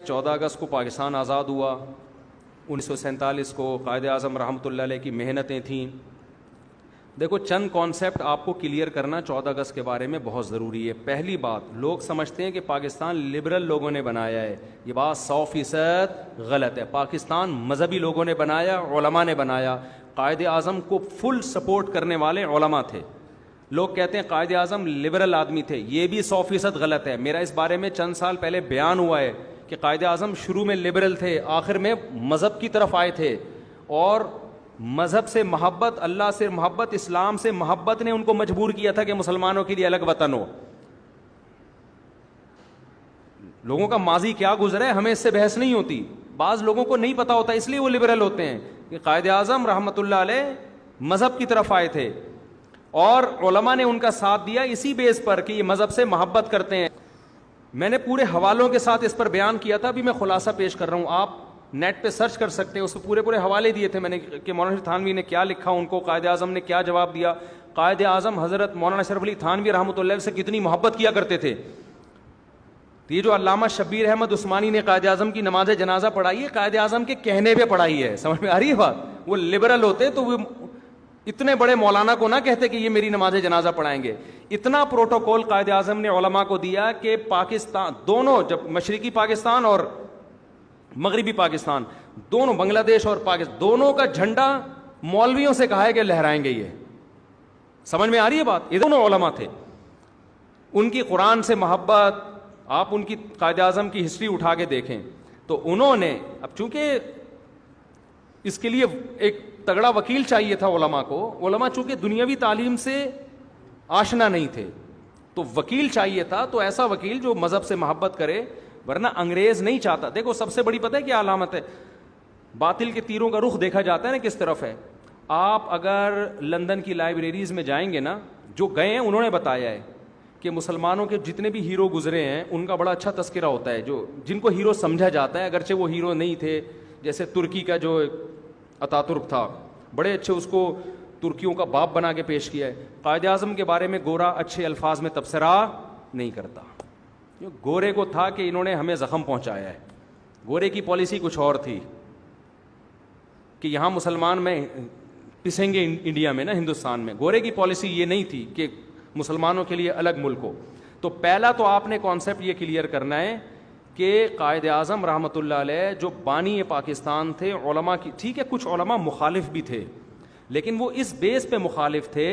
14 اگست کو پاکستان آزاد ہوا، 1947 کو قائد اعظم رحمۃ اللہ علیہ کی محنتیں تھیں. دیکھو چند کانسیپٹ آپ کو کلیئر کرنا 14 اگست کے بارے میں بہت ضروری ہے. پہلی بات، لوگ سمجھتے ہیں کہ پاکستان لبرل لوگوں نے بنایا ہے. یہ بات 100% غلط ہے. پاکستان مذہبی لوگوں نے بنایا، علماء نے بنایا. قائد اعظم کو فل سپورٹ کرنے والے علماء تھے. لوگ کہتے ہیں قائد اعظم لبرل آدمی تھے، یہ بھی 100% غلط ہے. میرا اس بارے میں چند سال پہلے بیان ہوا ہے کہ قائد اعظم شروع میں لبرل تھے، آخر میں مذہب کی طرف آئے تھے، اور مذہب سے محبت، اللہ سے محبت، اسلام سے محبت نے ان کو مجبور کیا تھا کہ مسلمانوں کے لیے الگ وطن ہو. لوگوں کا ماضی کیا گزرا ہے ہمیں اس سے بحث نہیں ہوتی. بعض لوگوں کو نہیں پتا ہوتا، اس لیے وہ لبرل ہوتے ہیں کہ قائد اعظم رحمۃ اللہ علیہ مذہب کی طرف آئے تھے اور علماء نے ان کا ساتھ دیا اسی بیس پر کہ یہ مذہب سے محبت کرتے ہیں. میں نے پورے حوالوں کے ساتھ اس پر بیان کیا تھا، ابھی میں خلاصہ پیش کر رہا ہوں. آپ نیٹ پہ سرچ کر سکتے ہیں، اس پہ پورے حوالے دیے تھے میں نے کہ مولانا تھانوی نے کیا لکھا، ان کو قائد اعظم نے کیا جواب دیا. قائد اعظم حضرت مولانا اشرف علی تھانوی رحمۃ اللہ سے کتنی محبت کیا کرتے تھے. یہ جو علامہ شبیر احمد عثمانی نے قائد اعظم کی نماز جنازہ پڑھائی ہے، قائد اعظم کے کہنے پہ پڑھائی ہے. سمجھ میں آ رہی ہے بات؟ وہ لبرل ہوتے تو وہ اتنے بڑے مولانا کو نہ کہتے کہ یہ میری نماز جنازہ پڑھائیں گے. اتنا پروٹوکول قائد اعظم نے علماء کو دیا کہ پاکستان دونوں، جب مشرقی پاکستان اور مغربی پاکستان دونوں، بنگلہ دیش اور پاکستان دونوں کا جھنڈا مولویوں سے کہا ہے کہ لہرائیں گے. یہ سمجھ میں آ رہی ہے بات؟ یہ دونوں علماء تھے. ان کی قرآن سے محبت، آپ ان کی قائد اعظم کی ہسٹری اٹھا کے دیکھیں تو انہوں نے، اب چونکہ اس کے لیے ایک تگڑا وکیل چاہیے تھا علماء کو، علماء چونکہ دنیاوی تعلیم سے آشنا نہیں تھے تو وکیل چاہیے تھا، تو ایسا وکیل جو مذہب سے محبت کرے، ورنہ انگریز نہیں چاہتا. دیکھو سب سے بڑی پتہ ہے کیا علامت ہے؟ باطل کے تیروں کا رخ دیکھا جاتا ہے نا کس طرف ہے. آپ اگر لندن کی لائبریریز میں جائیں گے نا، جو گئے ہیں انہوں نے بتایا ہے کہ مسلمانوں کے جتنے بھی ہیرو گزرے ہیں ان کا بڑا اچھا تذکرہ ہوتا ہے، جن کو ہیرو سمجھا جاتا ہے اگرچہ وہ ہیرو نہیں تھے. جیسے ترکی کا جو اتاترک تھا، بڑے اچھے اس کو ترکیوں کا باپ بنا کے پیش کیا ہے. قائد اعظم کے بارے میں گورا اچھے الفاظ میں تبصرہ نہیں کرتا. گورے کو تھا کہ انہوں نے ہمیں زخم پہنچایا ہے. گورے کی پالیسی کچھ اور تھی کہ یہاں مسلمان میں پسیں گے انڈیا میں نا، ہندوستان میں. گورے کی پالیسی یہ نہیں تھی کہ مسلمانوں کے لیے الگ ملک ہو. تو پہلا تو آپ نے کانسیپٹ یہ کلیئر کرنا ہے کہ قائد اعظم رحمۃ اللہ علیہ جو بانی پاکستان تھے، علماء کی، ٹھیک ہے کچھ علماء مخالف بھی تھے لیکن وہ اس بیس پہ مخالف تھے،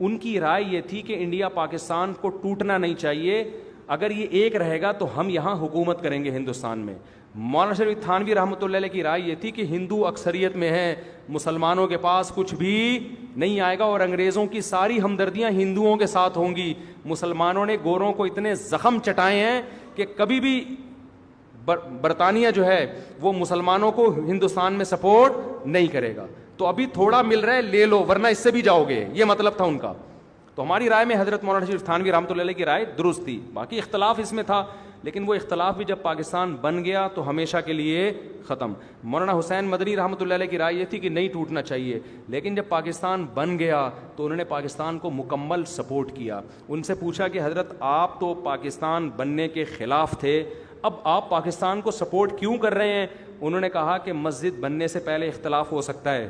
ان کی رائے یہ تھی کہ انڈیا پاکستان کو ٹوٹنا نہیں چاہیے، اگر یہ ایک رہے گا تو ہم یہاں حکومت کریں گے ہندوستان میں. مولانا شریف تھانوی رحمۃ اللہ علیہ کی رائے یہ تھی کہ ہندو اکثریت میں ہے، مسلمانوں کے پاس کچھ بھی نہیں آئے گا اور انگریزوں کی ساری ہمدردیاں ہندوؤں کے ساتھ ہوں گی. مسلمانوں نے گوروں کو اتنے زخم چٹائے ہیں کہ کبھی بھی برطانیہ جو ہے وہ مسلمانوں کو ہندوستان میں سپورٹ نہیں کرے گا. تو ابھی تھوڑا مل رہا ہے لے لو ورنہ اس سے بھی جاؤ گے، یہ مطلب تھا ان کا. تو ہماری رائے میں حضرت مولانا شریف تھانوی رحمۃ اللہ علیہ کی رائے درست تھی. باقی اختلاف اس میں تھا لیکن وہ اختلاف بھی جب پاکستان بن گیا تو ہمیشہ کے لیے ختم. مولانا حسین مدنی رحمۃ اللہ علیہ کی رائے یہ تھی کہ نہیں ٹوٹنا چاہیے، لیکن جب پاکستان بن گیا تو انہوں نے پاکستان کو مکمل سپورٹ کیا. ان سے پوچھا کہ حضرت آپ تو پاکستان بننے کے خلاف تھے، اب آپ پاکستان کو سپورٹ کیوں کر رہے ہیں؟ انہوں نے کہا کہ مسجد بننے سے پہلے اختلاف ہو سکتا ہے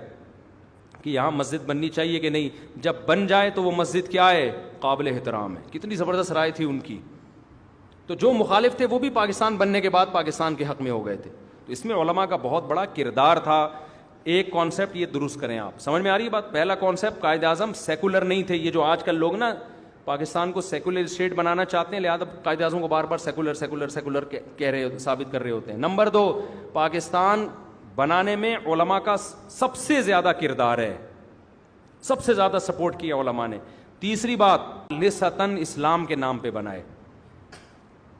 کہ یہاں مسجد بننی چاہیے کہ نہیں، جب بن جائے تو وہ مسجد کیا ہے؟ قابل احترام ہے. کتنی زبردست رائے تھی ان کی. تو جو مخالف تھے وہ بھی پاکستان بننے کے بعد پاکستان کے حق میں ہو گئے تھے. تو اس میں علماء کا بہت بڑا کردار تھا. ایک کانسیپٹ یہ درست کریں آپ، سمجھ میں آ رہی ہے بات؟ پہلا کانسیپٹ، قائد اعظم سیکولر نہیں تھے. یہ جو آج کل لوگ نا پاکستان کو سیکولر اسٹیٹ بنانا چاہتے ہیں، لہٰذا قائد اعظم کو بار بار سیکولر سیکولر سیکولر کہہ رہے ہوتے، ثابت کر رہے ہوتے ہیں. نمبر 2، پاکستان بنانے میں علماء کا سب سے زیادہ کردار ہے، سب سے زیادہ سپورٹ کیا علماء نے. تیسری بات، نسبتاً اسلام کے نام پہ بنائے.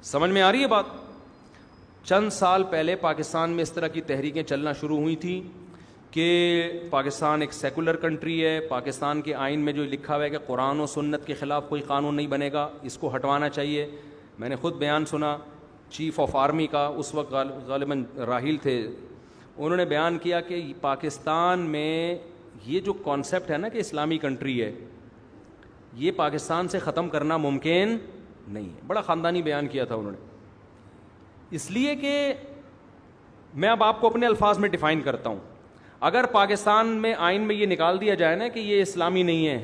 سمجھ میں آ رہی ہے بات؟ چند سال پہلے پاکستان میں اس طرح کی تحریکیں چلنا شروع ہوئی تھیں کہ پاکستان ایک سیکولر کنٹری ہے، پاکستان کے آئین میں جو لکھا ہوا ہے کہ قرآن و سنت کے خلاف کوئی قانون نہیں بنے گا، اس کو ہٹوانا چاہیے. میں نے خود بیان سنا چیف آف آرمی کا، اس وقت غالباً راحیل تھے، انہوں نے بیان کیا کہ پاکستان میں یہ جو کانسیپٹ ہے نا کہ اسلامی کنٹری ہے، یہ پاکستان سے ختم کرنا ممکن نہیں ہے. بڑا خاندانی بیان کیا تھا انہوں نے، اس لیے کہ میں اب آپ کو اپنے الفاظ میں ڈیفائن کرتا ہوں. اگر پاکستان میں آئین میں یہ نکال دیا جائے نا کہ یہ اسلامی نہیں ہے,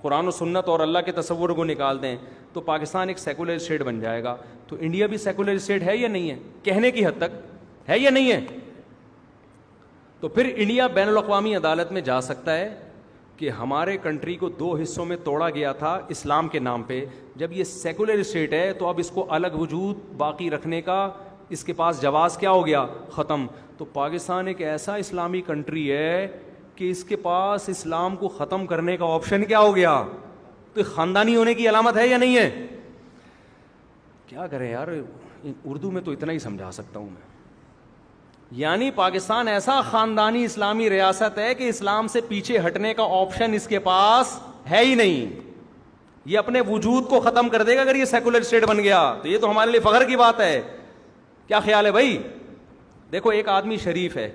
قرآن و سنت اور اللہ کے تصور کو نکال دیں, تو پاکستان ایک سیکولر اسٹیٹ بن جائے گا. تو انڈیا بھی سیکولر اسٹیٹ ہے یا نہیں ہے؟ کہنے کی حد تک ہے یا نہیں ہے؟ تو پھر انڈیا بین الاقوامی عدالت میں جا سکتا ہے کہ ہمارے کنٹری کو 2 حصوں میں توڑا گیا تھا اسلام کے نام پہ, جب یہ سیکولر اسٹیٹ ہے تو اب اس کو الگ وجود باقی رکھنے کا اس کے پاس جواز کیا ہو گیا؟ ختم. تو پاکستان ایک ایسا اسلامی کنٹری ہے کہ اس کے پاس اسلام کو ختم کرنے کا آپشن کیا ہو گیا؟ تو خاندانی ہونے کی علامت ہے یا نہیں ہے؟ کیا کریں یار, اردو میں تو اتنا ہی سمجھا سکتا ہوں میں. یعنی پاکستان ایسا خاندانی اسلامی ریاست ہے کہ اسلام سے پیچھے ہٹنے کا آپشن اس کے پاس ہے ہی نہیں. یہ اپنے وجود کو ختم کر دے گا اگر یہ سیکولر اسٹیٹ بن گیا. تو یہ تو ہمارے لیے فخر کی بات ہے. کیا خیال ہے بھائی؟ دیکھو ایک آدمی شریف ہے,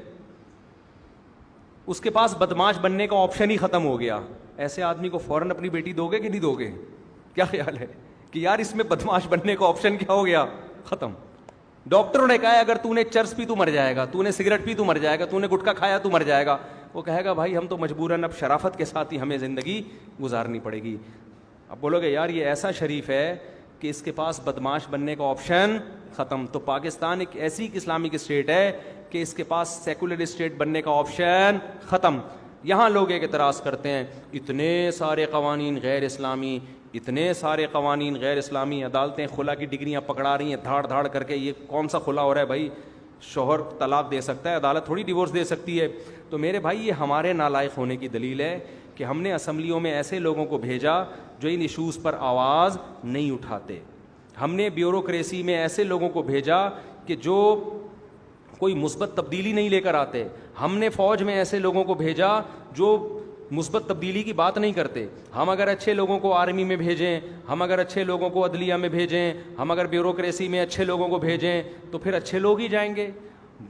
اس کے پاس بدماش بننے کا آپشن ہی ختم ہو گیا. ایسے آدمی کو فوراً اپنی بیٹی دو گے کہ نہیں دو گے؟ کیا خیال ہے کہ یار اس میں بدماش بننے کا آپشن کیا ہو گیا؟ ختم. ڈاکٹروں نے کہا ہے اگر تو نے چرس پی تو مر جائے گا, تو نے سگریٹ پی تو مر جائے گا, تو نے گٹکا کھایا تو مر جائے گا. وہ کہے گا بھائی ہم تو مجبوراً اب شرافت کے ساتھ ہی ہمیں زندگی گزارنی پڑے گی. اب بولو گے یار یہ ایسا شریف ہے کہ اس کے پاس بدماش بننے کا آپشن ختم. تو پاکستان ایک ایسی اسلامک اسٹیٹ ہے کہ اس کے پاس سیکولر اسٹیٹ بننے کا آپشن ختم. یہاں لوگ ایک اعتراض کرتے ہیں اتنے سارے قوانین غیر اسلامی, اتنے سارے قوانین غیر اسلامی, عدالتیں خلا کی ڈگریاں پکڑا رہی ہیں دھاڑ دھاڑ کر کے. یہ کون سا خلا ہو رہا ہے بھائی؟ شوہر طلاق دے سکتا ہے, عدالت تھوڑی ڈیورس دے سکتی ہے. تو میرے بھائی یہ ہمارے نالائق ہونے کی دلیل ہے کہ ہم نے اسمبلیوں میں ایسے لوگوں کو بھیجا جو ان ایشوز پر آواز نہیں اٹھاتے. ہم نے بیوروکریسی میں ایسے لوگوں کو بھیجا کہ جو کوئی مثبت تبدیلی نہیں لے کر آتے. ہم نے فوج میں ایسے لوگوں کو بھیجا جو مثبت تبدیلی کی بات نہیں کرتے. ہم اگر اچھے لوگوں کو آرمی میں بھیجیں, ہم اگر اچھے لوگوں کو عدلیہ میں بھیجیں, ہم اگر بیوروکریسی میں اچھے لوگوں کو بھیجیں تو پھر اچھے لوگ ہی جائیں گے.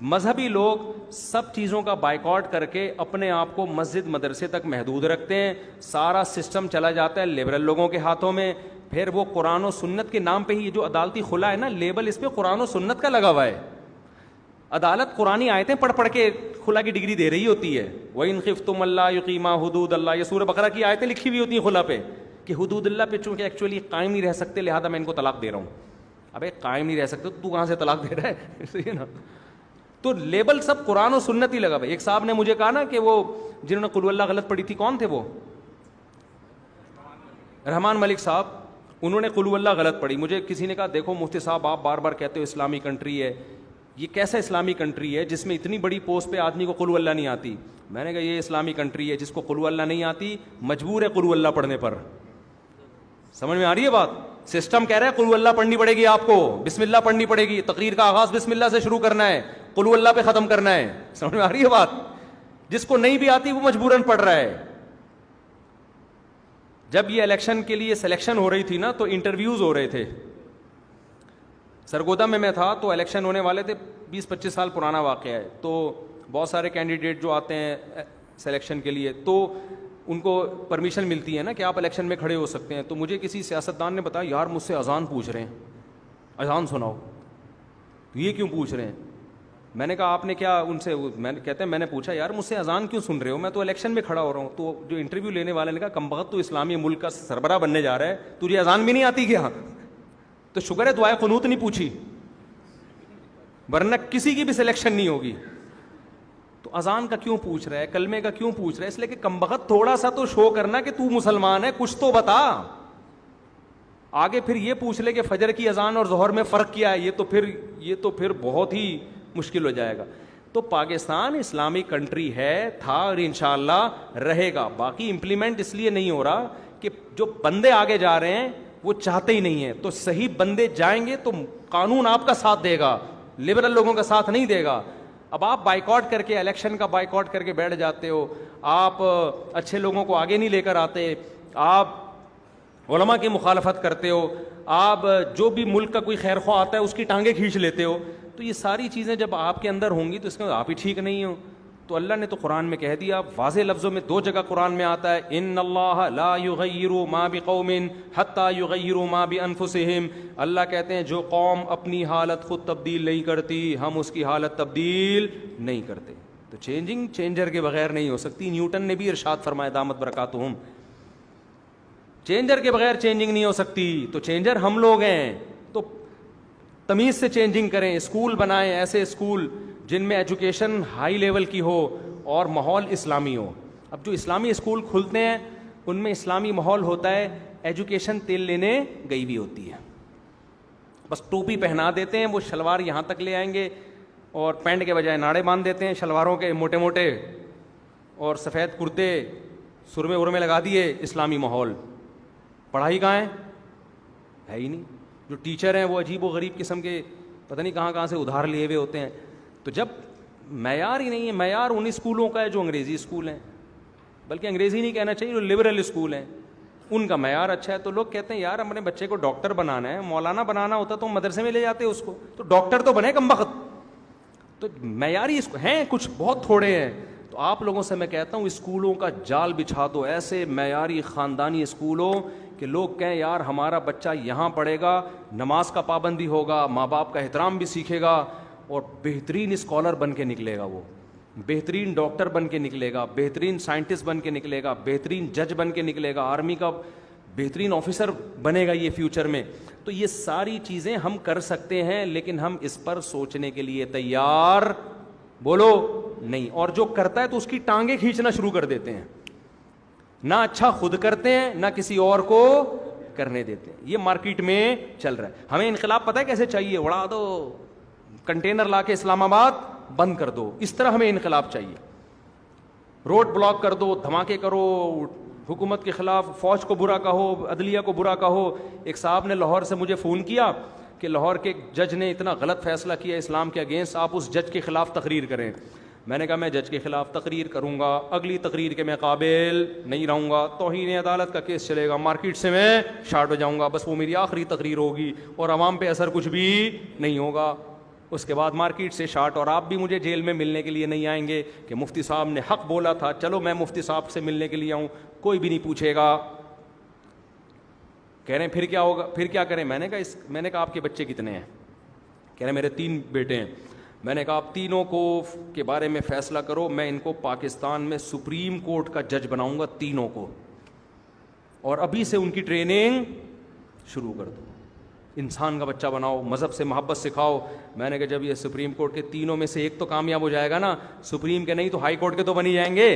مذہبی لوگ سب چیزوں کا بائیکاٹ کر کے اپنے آپ کو مسجد مدرسے تک محدود رکھتے ہیں. سارا سسٹم چلا جاتا ہے لبرل لوگوں کے ہاتھوں میں. پھر وہ قرآن و سنت کے نام پہ ہی یہ جو عدالتی خلا ہے نا, لیبل اس پہ قرآن و سنت کا لگا ہوا ہے. عدالت قرآنی آیتیں پڑھ پڑھ کے خلا کی ڈگری دے رہی ہوتی ہے. وَإِنْ خِفْتُمْ أَلَّا يُقِيمَا حُدُودَ اللَّهِ, یہ سورہ بقرہ کی آیتیں لکھی ہوئی ہوتی ہیں خلا پہ کہ حدود اللہ پہ چونکہ ایکچولی قائم نہیں رہ سکتے لہذا میں ان کو طلاق دے رہا ہوں. ابے قائم نہیں رہ سکتے تو کہاں سے طلاق دے رہا ہے؟ صحیح نا. تو لیبل سب قرآن و سنت ہی لگا. ایک صاحب نے مجھے کہا نا کہ وہ جنہوں نے قل ہو اللہ غلط پڑھی تھی, کون تھے وہ؟ رحمان ملک صاحب, انہوں نے قل ہو اللہ غلط پڑھی. مجھے کسی نے کہا دیکھو مفتی صاحب آپ بار بار کہتے ہو اسلامی کنٹری ہے, یہ کیسا اسلامی کنٹری ہے جس میں اتنی بڑی پوسٹ پہ آدمی کو قل ہو اللہ نہیں آتی؟ میں نے کہا یہ اسلامی کنٹری ہے جس کو قل ہو اللہ نہیں آتی مجبور ہے قل ہو اللہ پڑھنے پر. سمجھ میں آ رہی ہے بات؟ سسٹم کہہ رہا ہے قل ہو اللہ پڑھنی پڑے گی آپ کو, بسم اللہ پڑھنی پڑے گی, تقریر کا آغاز بسم اللہ سے شروع کرنا ہے, قل ہو اللہ پہ ختم کرنا ہے. سمجھ میں آ رہی ہے بات؟ جس کو نہیں بھی آتی وہ مجبوراً پڑھ رہا ہے. جب یہ الیکشن کے لیے سلیکشن ہو رہی تھی نا تو انٹرویوز ہو رہے تھے. سرگودا میں تھا تو الیکشن ہونے والے تھے, 20-25 سال پرانا واقعہ ہے. تو بہت سارے کینڈیڈیٹ جو آتے ہیں سلیکشن کے لیے تو ان کو پرمیشن ملتی ہے نا کہ آپ الیکشن میں کھڑے ہو سکتے ہیں. تو مجھے کسی سیاستدان نے بتایا یار مجھ سے اذان پوچھ رہے ہیں, اذان سناؤ. یہ کیوں پوچھ رہے ہیں؟ میں نے کہا آپ نے کیا ان سے, کہتے ہیں میں نے پوچھا یار مجھ سے اذان کیوں سن رہے ہو, میں تو الیکشن میں کھڑا ہو رہا ہوں. تو جو انٹرویو لینے والے نے کہا کمبخت تو اسلامی ملک کا سربراہ بننے جا رہا ہے, تجھے اذان بھی نہیں آتی کیا؟ تو شکر ہے دعائے قنوت نہیں پوچھی, ورنہ کسی کی بھی سلیکشن نہیں ہوگی. تو اذان کا کیوں پوچھ رہا ہے, کلمے کا کیوں پوچھ رہا ہے؟ اس لیے کہ کمبخت تھوڑا سا تو شو کرنا کہ تو مسلمان ہے, کچھ تو بتا. آگے پھر یہ پوچھ لے کہ فجر کی اذان اور ظہر میں فرق کیا ہے, یہ تو پھر بہت ہی مشکل ہو جائے گا. تو پاکستان اسلامک کنٹری ہے, تھا اور انشاءاللہ رہے گا. باقی امپلیمنٹ اس لیے نہیں ہو رہا کہ جو بندے آگے جا رہے ہیں وہ چاہتے ہی نہیں ہیں. تو صحیح بندے جائیں گے تو قانون آپ کا ساتھ دے گا, لبرل لوگوں کا ساتھ نہیں دے گا. اب آپ بائیکاٹ کر کے, الیکشن کا بائیکاٹ کر کے بیٹھ جاتے ہو, آپ اچھے لوگوں کو آگے نہیں لے کر آتے, آپ علماء کی مخالفت کرتے ہو, آپ جو بھی ملک کا کوئی خیر خواہ آتا ہے اس کی ٹانگیں کھینچ لیتے ہو. تو یہ ساری چیزیں جب آپ کے اندر ہوں گی تو اس میں آپ ہی ٹھیک نہیں ہو. تو اللہ نے تو قرآن میں کہہ دیا واضح لفظوں میں, 2 جگہ قرآن میں آتا ہے ان اللہ لا یغیر ما بقوم حتی یغیروا ما بانفسہم. اللہ کہتے ہیں جو قوم اپنی حالت خود تبدیل نہیں کرتی ہم اس کی حالت تبدیل نہیں کرتے. تو چینجنگ چینجر کے بغیر نہیں ہو سکتی. نیوٹن نے بھی ارشاد فرمایا دامت برکاتہم, چینجر کے بغیر چینجنگ نہیں ہو سکتی. تو چینجر ہم لوگ ہیں. تو تمیز سے چینجنگ کریں, اسکول بنائیں ایسے اسکول جن میں ایجوکیشن ہائی لیول کی ہو اور ماحول اسلامی ہو. اب جو اسلامی اسکول کھلتے ہیں ان میں اسلامی ماحول ہوتا ہے, ایجوکیشن تیل لینے گئی بھی ہوتی ہے, بس ٹوپی پہنا دیتے ہیں, وہ شلوار یہاں تک لے آئیں گے اور پینٹ کے بجائے ناڑے باندھ دیتے ہیں شلواروں کے موٹے موٹے, اور سفید کرتے سرمے ورمے لگا دیے. اسلامی ماحول, پڑھائی کہاں ہے ہی نہیں. جو ٹیچر ہیں وہ عجیب و غریب قسم کے پتہ نہیں کہاں سے ادھار لیے ہوئے ہوتے ہیں. تو جب معیار ہی نہیں ہے, معیار ان اسکولوں کا ہے جو انگریزی اسکول ہیں, بلکہ انگریزی نہیں کہنا چاہیے, جو لبرل اسکول ہیں ان کا معیار اچھا ہے. تو لوگ کہتے ہیں یار اپنے بچے کو ڈاکٹر بنانا ہے, مولانا بنانا ہوتا تو مدرسے میں لے جاتے اس کو, تو ڈاکٹر تو بنے کم بخت. تو معیاری ہیں کچھ بہت تھوڑے ہیں. تو آپ لوگوں سے میں کہتا ہوں اسکولوں کا جال بچھا دو, ایسے معیاری خاندانی اسکولوں کہ لوگ کہیں یار ہمارا بچہ یہاں پڑھے گا, نماز کا پابندی ہوگا, ماں باپ کا احترام بھی سیکھے گا, اور بہترین اسکالر بن کے نکلے گا, وہ بہترین ڈاکٹر بن کے نکلے گا, بہترین سائنٹسٹ بن کے نکلے گا, بہترین جج بن کے نکلے گا, آرمی کا بہترین آفیسر بنے گا یہ فیوچر میں. تو یہ ساری چیزیں ہم کر سکتے ہیں, لیکن ہم اس پر سوچنے کے لیے تیار بولو نہیں. اور جو کرتا ہے تو اس کی ٹانگیں کھینچنا شروع کر دیتے ہیں, نہ اچھا خود کرتے ہیں نہ کسی اور کو کرنے دیتے ہیں. یہ مارکیٹ میں چل رہا ہے. ہمیں انقلاب پتہ ہے کیسے چاہیے, اڑا دو, کنٹینر لا کے اسلام آباد بند کر دو, اس طرح ہمیں انقلاب چاہیے. روڈ بلاک کر دو, دھماکے کرو, حکومت کے خلاف فوج کو برا کہو, عدلیہ کو برا کہو. ایک صاحب نے لاہور سے مجھے فون کیا کہ لاہور کے جج نے اتنا غلط فیصلہ کیا اسلام کے اگینسٹ, آپ اس جج کے خلاف تقریر کریں. میں نے کہا میں جج کے خلاف تقریر کروں گا, اگلی تقریر کے میں قابل نہیں رہوں گا, توہین عدالت کا کیس چلے گا, مارکیٹ سے میں شارٹ ہو جاؤں گا, بس وہ میری آخری تقریر ہوگی اور عوام پہ اثر کچھ بھی نہیں ہوگا. اس کے بعد مارکیٹ سے شارٹ, اور آپ بھی مجھے جیل میں ملنے کے لیے نہیں آئیں گے کہ مفتی صاحب نے حق بولا تھا, چلو میں مفتی صاحب سے ملنے کے لیے آؤں, کوئی بھی نہیں پوچھے گا. کہہ رہے ہیں پھر کیا ہوگا, پھر کیا کریں. میں نے کہا آپ کے بچے کتنے ہیں؟ کہہ رہے ہیں میرے 3 بیٹے ہیں. میں نے کہا آپ تینوں کو کے بارے میں فیصلہ کرو, میں ان کو پاکستان میں سپریم کورٹ کا جج بناؤں گا تینوں کو, اور ابھی سے ان کی ٹریننگ شروع کر دو. انسان کا بچہ بناؤ, مذہب سے محبت سکھاؤ. میں نے کہا جب یہ سپریم کورٹ کے تینوں میں سے ایک تو کامیاب ہو جائے گا نا, سپریم کے نہیں تو ہائی کورٹ کے تو بن ہی جائیں گے.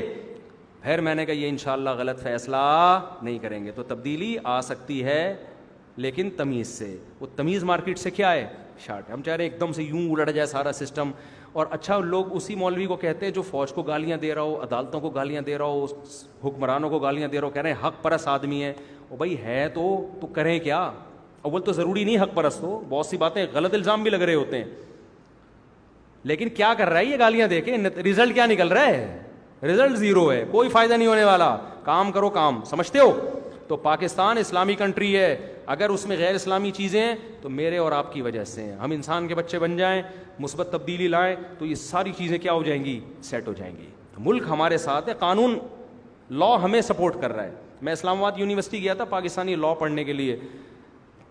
پھر میں نے کہا یہ انشاءاللہ غلط فیصلہ نہیں کریں گے. تو تبدیلی آ سکتی ہے لیکن تمیز سے. وہ تمیز مارکیٹ سے کیا ہے, شارٹ. ہم چاہ رہے ہیں ایک دم سے یوں الٹ جائے سارا سسٹم. اور اچھا لوگ اسی مولوی کو کہتے ہیں جو فوج کو گالیاں دے رہا ہو, عدالتوں کو گالیاں دے رہا ہو, حکمرانوں کو گالیاں دے رہا ہو, کہہ رہے ہیں حق پرست آدمی ہے. او بھائی ہے تو کریں کیا؟ اول تو ضروری نہیں حق پرست ہو, بہت سی باتیں غلط الزام بھی لگ رہے ہوتے ہیں, لیکن کیا کر رہا ہے یہ گالیاں دے کے, رزلٹ کیا نکل رہا ہے؟ رزلٹ زیرو ہے, کوئی فائدہ نہیں ہونے والا. کام کرو کام, سمجھتے ہو؟ تو پاکستان اسلامی کنٹری ہے, اگر اس میں غیر اسلامی چیزیں ہیں تو میرے اور آپ کی وجہ سے ہیں. ہم انسان کے بچے بن جائیں, مثبت تبدیلی لائیں تو یہ ساری چیزیں کیا ہو جائیں گی, سیٹ ہو جائیں گی. ملک ہمارے ساتھ ہے, قانون لا ہمیں سپورٹ کر رہا ہے. میں اسلام آباد یونیورسٹی گیا تھا پاکستانی لا پڑھنے کے لیے,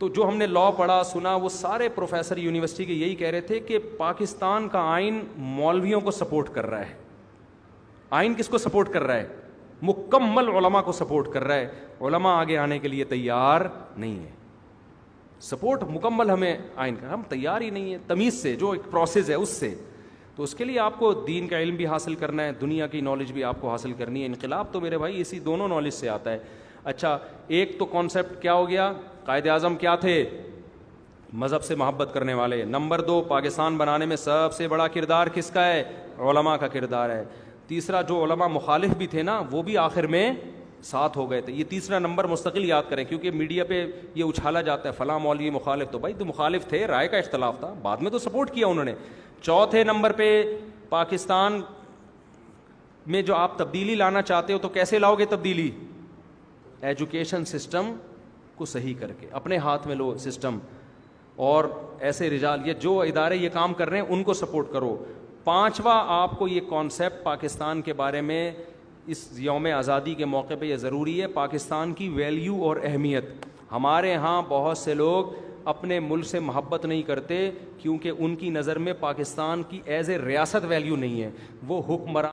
تو جو ہم نے لا پڑھا سنا وہ سارے پروفیسر یونیورسٹی کے یہی کہہ رہے تھے کہ پاکستان کا آئین مولویوں کو سپورٹ کر رہا ہے. آئین کس کو سپورٹ کر رہا ہے؟ مکمل علماء کو سپورٹ کر رہا ہے. علماء آگے آنے کے لیے تیار نہیں ہے. سپورٹ مکمل ہمیں آئین کا, ہم تیار ہی نہیں ہے تمیز سے, جو ایک پروسیس ہے اس سے. تو اس کے لیے آپ کو دین کا علم بھی حاصل کرنا ہے, دنیا کی نالج بھی آپ کو حاصل کرنی ہے. انقلاب تو میرے بھائی اسی دونوں نالج سے آتا ہے. اچھا, ایک تو کانسیپٹ کیا ہو گیا, قائد اعظم کیا تھے؟ مذہب سے محبت کرنے والے. نمبر 2, پاکستان بنانے میں سب سے بڑا کردار کس کا ہے؟ علماء کا کردار ہے. تیسرا, جو علماء مخالف بھی تھے نا وہ بھی آخر میں ساتھ ہو گئے تھے. یہ تیسرا نمبر مستقل یاد کریں, کیونکہ میڈیا پہ یہ اچھالا جاتا ہے فلاں مولوی مخالف. تو بھائی تو مخالف تھے, رائے کا اختلاف تھا, بعد میں تو سپورٹ کیا انہوں نے. چوتھے نمبر پہ پاکستان میں جو آپ تبدیلی لانا چاہتے ہو تو کیسے لاؤ گے تبدیلی؟ ایجوکیشن سسٹم کو صحیح کر کے اپنے ہاتھ میں لو سسٹم, اور ایسے رجال یہ جو ادارے یہ کام کر رہے ہیں ان کو سپورٹ کرو. پانچواں آپ کو یہ کانسیپٹ پاکستان کے بارے میں اس یوم آزادی کے موقع پہ یہ ضروری ہے، پاکستان کی ویلیو اور اہمیت. ہمارے ہاں بہت سے لوگ اپنے ملک سے محبت نہیں کرتے کیونکہ ان کی نظر میں پاکستان کی ایز اے ریاست ویلیو نہیں ہے، وہ حکمران